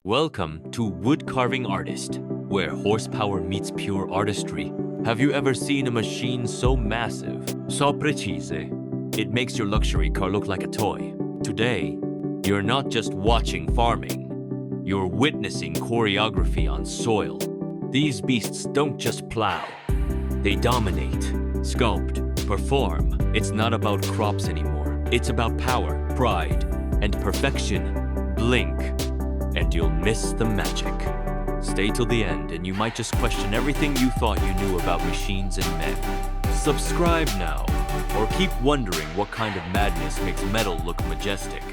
Welcome to Woodcarving Artist, where horsepower meets pure artistry. Have you ever seen a machine so massive, so precise, it makes your luxury car look like a toy? Today, you're not just watching farming, you're witnessing choreography on soil. These beasts don't just plow, they dominate, sculpt, perform. It's not about crops anymore. It's about power, pride, and perfection. Blink, and you'll miss the magic. Stay till the end and you might just question everything you thought you knew about machines and men. Subscribe now, or keep wondering what kind of madness makes metal look majestic.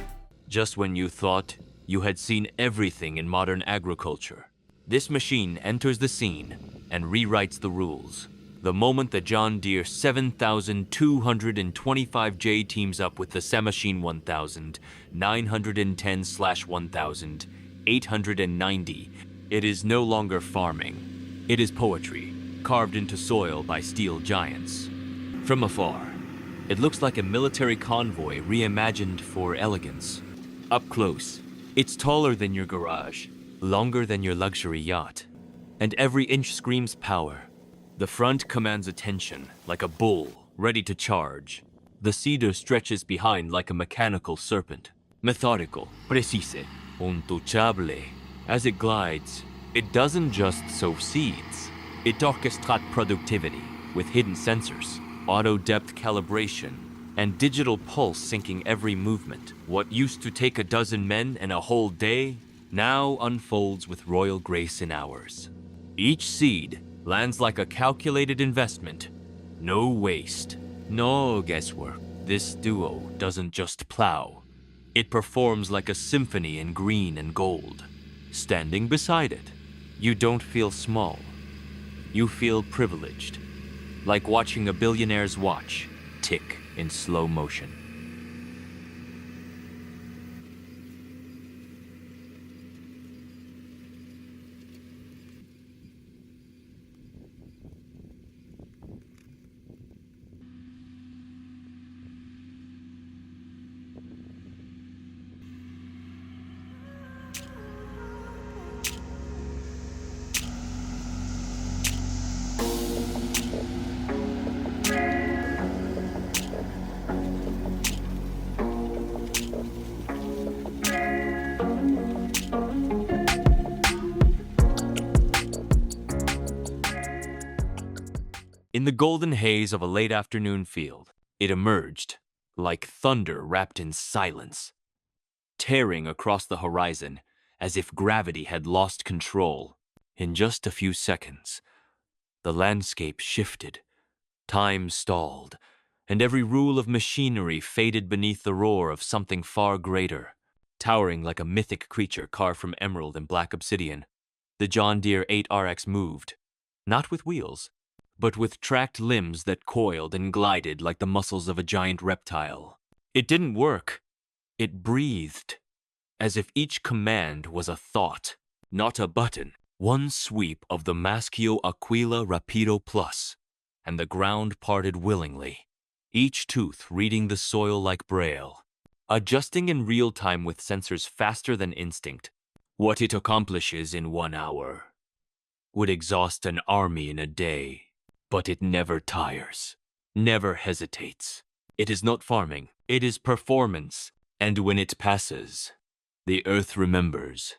Just when you thought you had seen everything in modern agriculture, this machine enters the scene and rewrites the rules. The moment the John Deere 7,225J teams up with the Semachine 1910/1890, it is no longer farming. It is poetry, carved into soil by steel giants. From afar, it looks like a military convoy reimagined for elegance. Up close, it's taller than your garage, longer than your luxury yacht, and every inch screams power. The front commands attention, like a bull, ready to charge. The cedar stretches behind like a mechanical serpent. Methodical, precise, untouchable. As it glides, it doesn't just sow seeds. It orchestrates productivity with hidden sensors, auto-depth calibration, and digital pulse syncing every movement. What used to take a dozen men and a whole day now unfolds with royal grace in hours. Each seed lands like a calculated investment. No waste, no guesswork. This duo doesn't just plow. It performs like a symphony in green and gold. Standing beside it, you don't feel small. You feel privileged, like watching a billionaire's watch tick in slow motion. In the golden haze of a late afternoon field, it emerged, like thunder wrapped in silence, tearing across the horizon as if gravity had lost control. In just a few seconds, the landscape shifted, time stalled, and every rule of machinery faded beneath the roar of something far greater. Towering like a mythic creature carved from emerald and black obsidian, the John Deere 8RX moved, not with wheels, but with tracked limbs that coiled and glided like the muscles of a giant reptile. It didn't work. It breathed, as if each command was a thought, not a button. One sweep of the MASCHIO AQUILA RAPIDO PLUS, and the ground parted willingly, each tooth reading the soil like braille, adjusting in real time with sensors faster than instinct. What it accomplishes in 1 hour would exhaust an army in a day. But it never tires, never hesitates. It is not farming, it is performance. And when it passes, the earth remembers,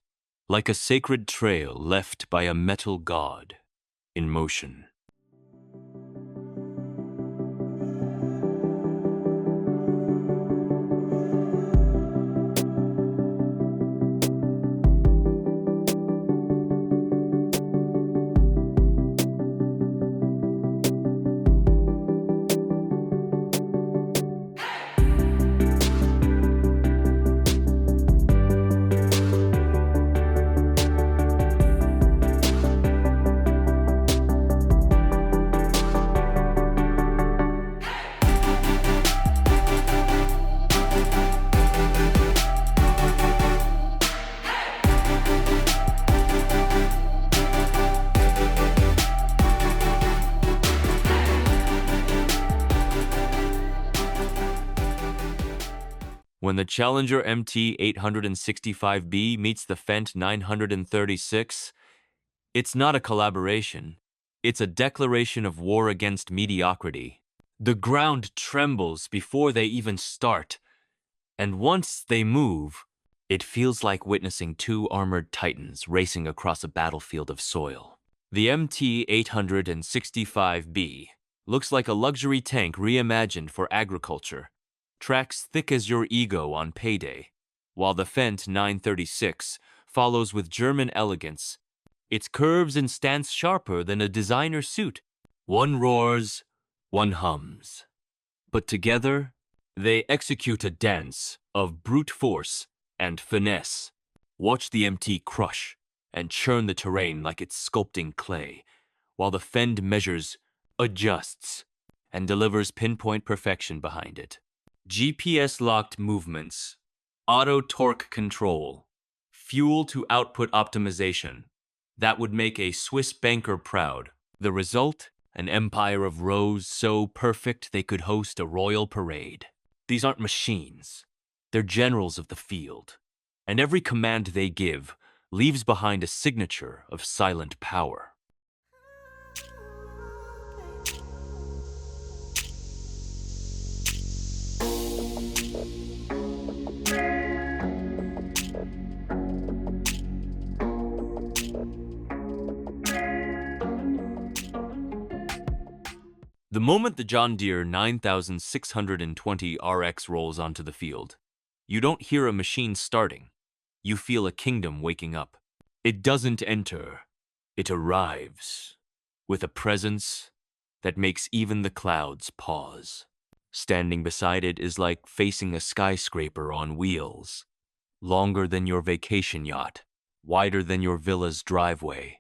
like a sacred trail left by a metal god in motion. When the Challenger MT865B meets the Fendt 936, it's not a collaboration. It's a declaration of war against mediocrity. The ground trembles before they even start, and once they move, it feels like witnessing two armored titans racing across a battlefield of soil. The MT865B looks like a luxury tank reimagined for agriculture, tracks thick as your ego on payday, while the Fendt 936 follows with German elegance, its curves and stance sharper than a designer suit. One roars, one hums. But together, they execute a dance of brute force and finesse. Watch the MT crush and churn the terrain like it's sculpting clay, while the Fend measures, adjusts, and delivers pinpoint perfection behind it. GPS-locked movements, auto torque control, fuel-to-output optimization. That would make a Swiss banker proud. The result? An empire of rows so perfect they could host a royal parade. These aren't machines. They're generals of the field. And every command they give leaves behind a signature of silent power. The moment the John Deere 9620 RX rolls onto the field, you don't hear a machine starting. You feel a kingdom waking up. It doesn't enter. It arrives with a presence that makes even the clouds pause. Standing beside it is like facing a skyscraper on wheels, longer than your vacation yacht, wider than your villa's driveway.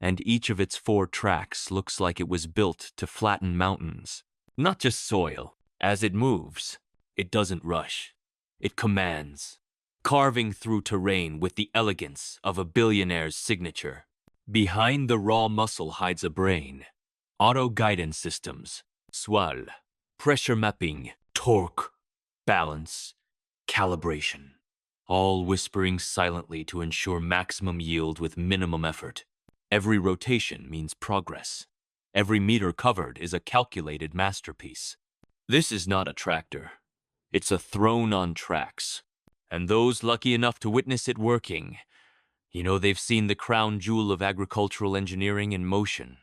And each of its 4 tracks looks like it was built to flatten mountains, not just soil. As it moves, it doesn't rush. It commands, carving through terrain with the elegance of a billionaire's signature. Behind the raw muscle hides a brain, auto guidance systems, swal, pressure mapping, torque, balance, calibration, all whispering silently to ensure maximum yield with minimum effort. Every rotation means progress. Every meter covered is a calculated masterpiece. This is not a tractor. It's a throne on tracks. And those lucky enough to witness it working, they've seen the crown jewel of agricultural engineering in motion.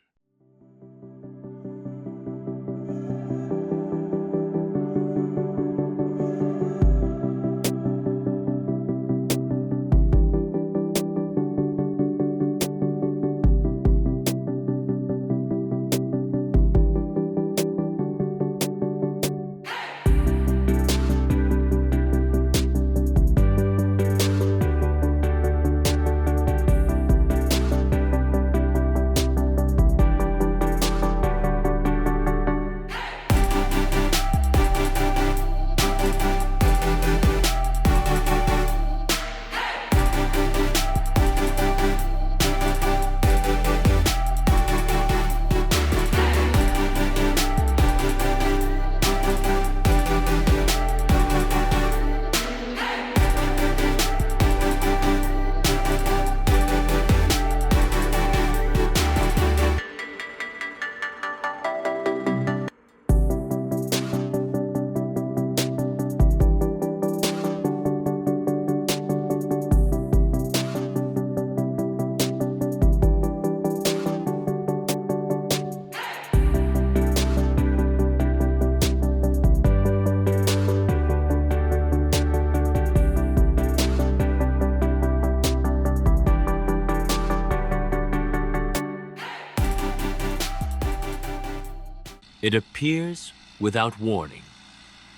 It appears without warning,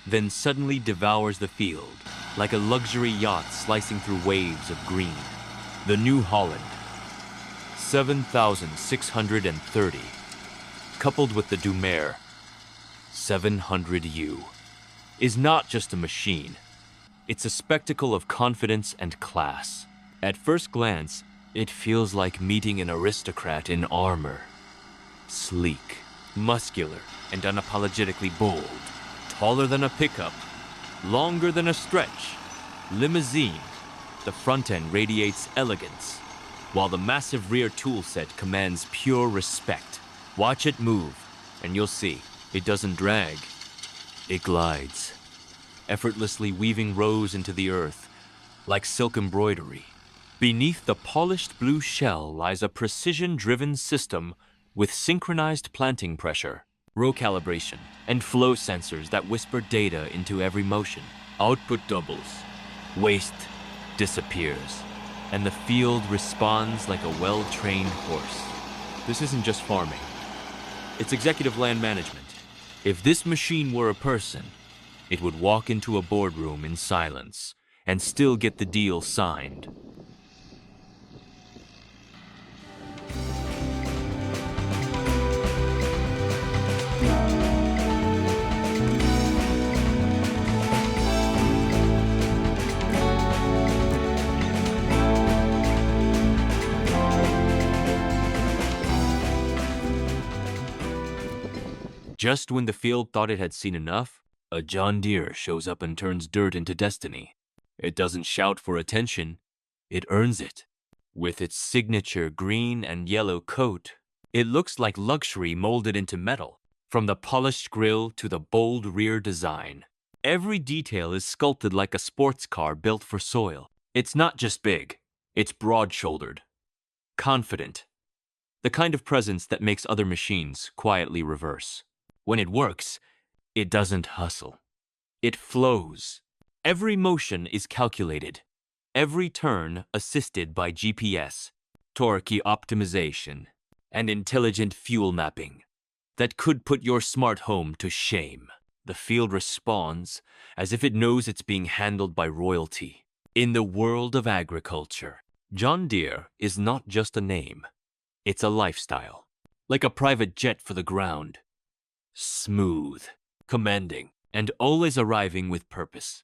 then suddenly devours the field, like a luxury yacht slicing through waves of green. The New Holland 7630, coupled with the Dumaire 700U, is not just a machine. It's a spectacle of confidence and class. At first glance, it feels like meeting an aristocrat in armor. Sleek, muscular, and unapologetically bold. Taller than a pickup, longer than a stretch. Limousine. The front end radiates elegance, while the massive rear toolset commands pure respect. Watch it move, and you'll see, it doesn't drag. It glides, effortlessly weaving rows into the earth, like silk embroidery. Beneath the polished blue shell lies a precision-driven system with synchronized planting pressure, row calibration, and flow sensors that whisper data into every motion. Output doubles, waste disappears, and the field responds like a well-trained horse. This isn't just farming. It's executive land management. If this machine were a person, it would walk into a boardroom in silence and still get the deal signed. Just when the field thought it had seen enough, a John Deere shows up and turns dirt into destiny. It doesn't shout for attention, it earns it. With its signature green and yellow coat, it looks like luxury molded into metal, from the polished grille to the bold rear design. Every detail is sculpted like a sports car built for soil. It's not just big, it's broad-shouldered, confident, the kind of presence that makes other machines quietly reverse. When it works, it doesn't hustle. It flows. Every motion is calculated. Every turn assisted by GPS, torque optimization, and intelligent fuel mapping that could put your smart home to shame. The field responds as if it knows it's being handled by royalty. In the world of agriculture, John Deere is not just a name. It's a lifestyle, like a private jet for the ground. Smooth, commanding, and always arriving with purpose.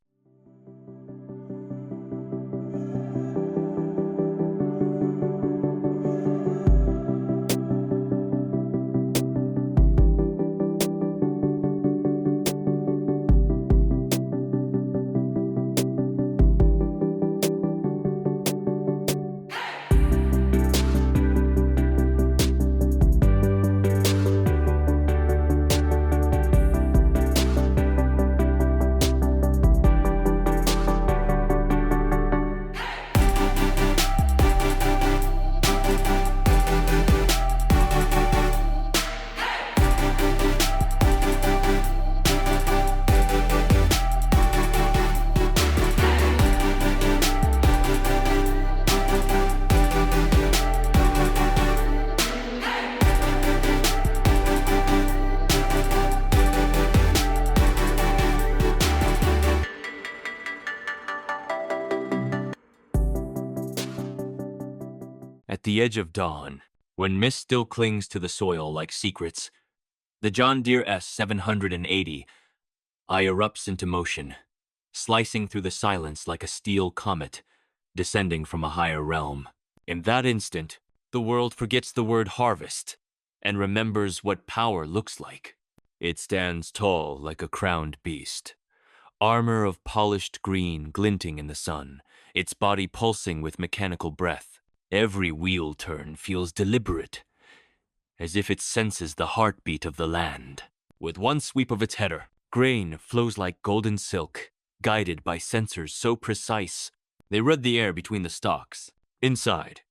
At the edge of dawn, when mist still clings to the soil like secrets, the John Deere S780i erupts into motion, slicing through the silence like a steel comet, descending from a higher realm. In that instant, the world forgets the word harvest and remembers what power looks like. It stands tall like a crowned beast, armor of polished green glinting in the sun, its body pulsing with mechanical breath. Every wheel turn feels deliberate, as if it senses the heartbeat of the land. With one sweep of its header, grain flows like golden silk, guided by sensors so precise they read the air between the stalks. Inside,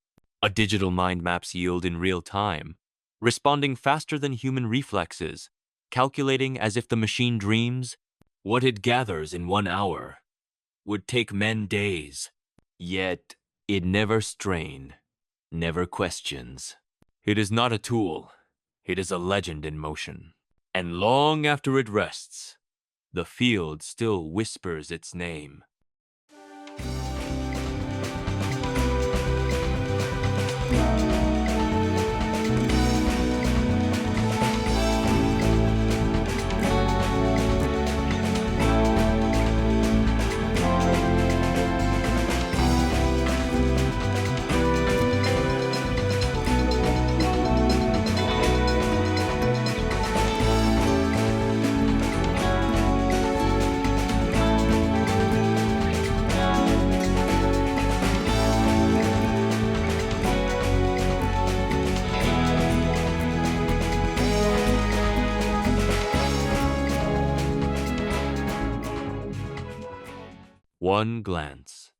a digital mind maps yield in real time, responding faster than human reflexes, calculating as if the machine dreams. What it gathers in 1 hour would take men days, yet it never strains, never questions. It is not a tool, it is a legend in motion. And long after it rests, the field still whispers its name. One glance,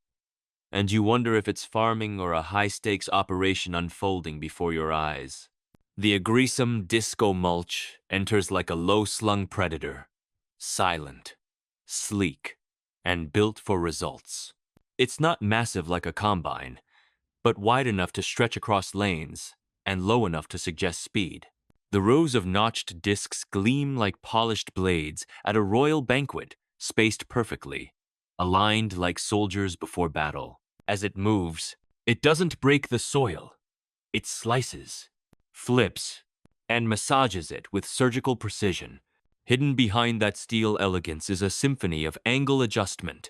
and you wonder if it's farming or a high-stakes operation unfolding before your eyes. The Agrisem Disc-O-Mulch enters like a low-slung predator, silent, sleek, and built for results. It's not massive like a combine, but wide enough to stretch across lanes and low enough to suggest speed. The rows of notched discs gleam like polished blades at a royal banquet, spaced perfectly, aligned like soldiers before battle. As it moves, it doesn't break the soil. It slices, flips, and massages it with surgical precision. Hidden behind that steel elegance is a symphony of angle adjustment,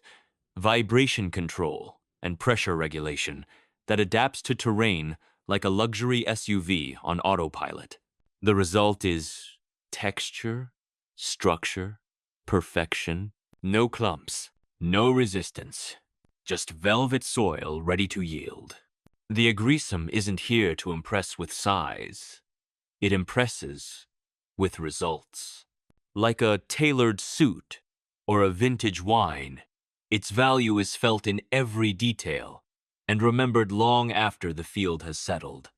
vibration control, and pressure regulation that adapts to terrain like a luxury SUV on autopilot. The result is texture, structure, perfection, no clumps, no resistance, just velvet soil ready to yield. The Agrisem isn't here to impress with size. It impresses with results. Like a tailored suit or a vintage wine, its value is felt in every detail and remembered long after the field has settled.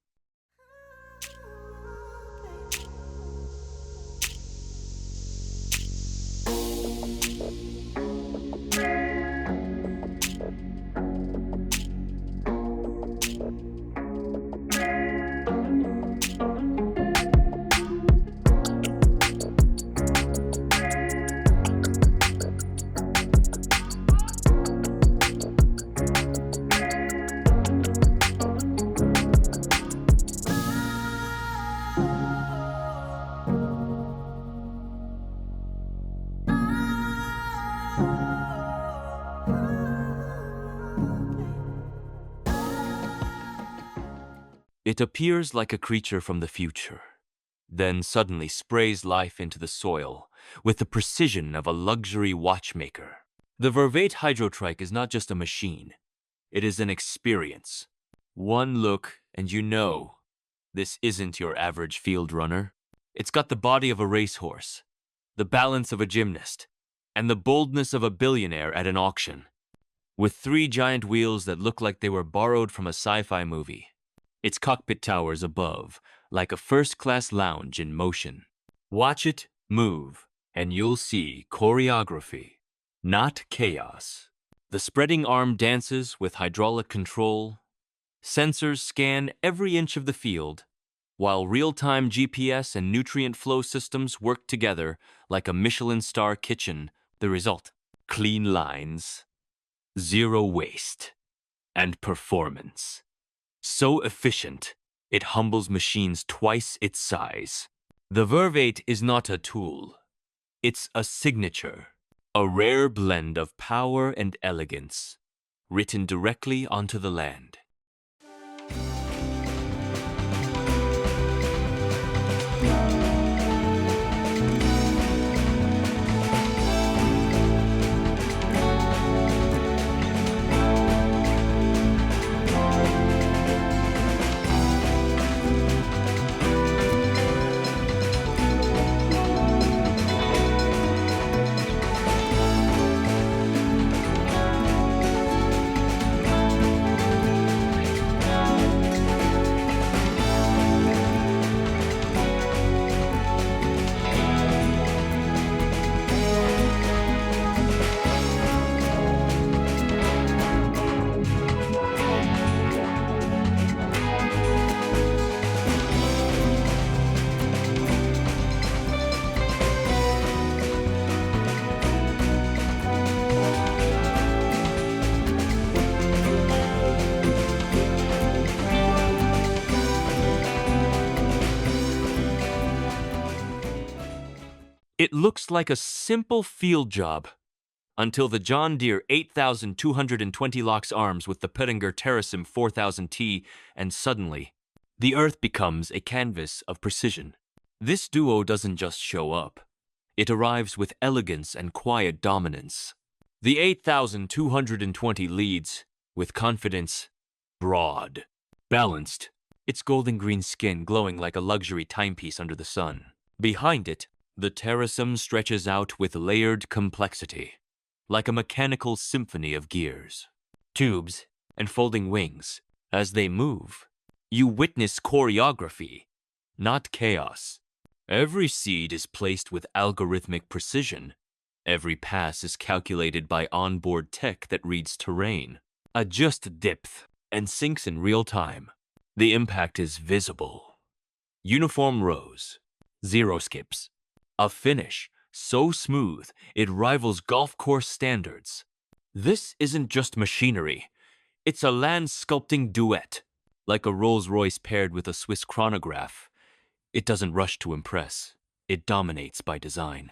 It appears like a creature from the future, then suddenly sprays life into the soil with the precision of a luxury watchmaker. The Vervaet Hydro Trike is not just a machine, it is an experience. One look and you know, this isn't your average field runner. It's got the body of a racehorse, the balance of a gymnast, and the boldness of a billionaire at an auction. With 3 giant wheels that look like they were borrowed from a sci-fi movie. Its cockpit towers above, like a first-class lounge in motion. Watch it move, and you'll see choreography, not chaos. The spreading arm dances with hydraulic control. Sensors scan every inch of the field, while real-time GPS and nutrient flow systems work together like a Michelin star kitchen. The result: clean lines, zero waste, and performance. So efficient, it humbles machines twice its size. The Vervaet is not a tool. It's a signature, a rare blend of power and elegance, written directly onto the land. It looks like a simple field job until the John Deere 8,220 locks arms with the Pöttinger TERRASEM 4000T, and suddenly, the earth becomes a canvas of precision. This duo doesn't just show up. It arrives with elegance and quiet dominance. The 8,220 leads with confidence, broad, balanced, its golden green skin glowing like a luxury timepiece under the sun. Behind it, the TERRASEM stretches out with layered complexity. like a mechanical symphony of gears, tubes, and folding wings. As they move, you witness choreography, not chaos. Every seed is placed with algorithmic precision. Every pass is calculated by onboard tech that reads terrain, adjusts depth, and syncs in real time. The impact is visible. Uniform rows, zero skips, a finish so smooth it rivals golf course standards. This isn't just machinery, it's a land sculpting duet. Like a Rolls-Royce paired with a Swiss chronograph, it doesn't rush to impress, it dominates by design.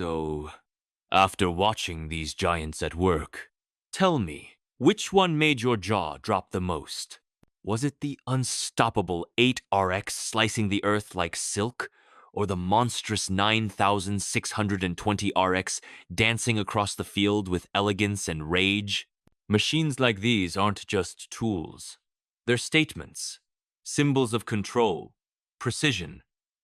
So, after watching these giants at work, tell me, which one made your jaw drop the most? Was it the unstoppable 8RX slicing the earth like silk, or the monstrous 9620RX dancing across the field with elegance and rage? Machines like these aren't just tools. They're statements, symbols of control, precision,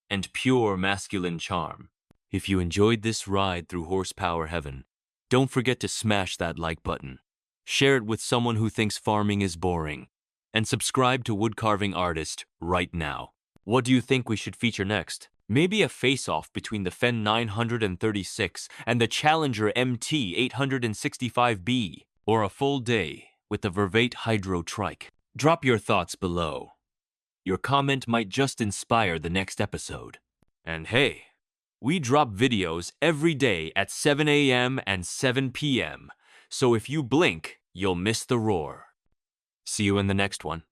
and pure masculine charm. If you enjoyed this ride through horsepower heaven, don't forget to smash that like button. Share it with someone who thinks farming is boring. And subscribe to Woodcarving Artist right now. What do you think we should feature next? Maybe a face-off between the Fendt 936 and the Challenger MT 865B, or a full day with the Vervaet Hydro Trike. Drop your thoughts below. Your comment might just inspire the next episode. And hey, we drop videos every day at 7 a.m. and 7 p.m., so if you blink, you'll miss the roar. See you in the next one.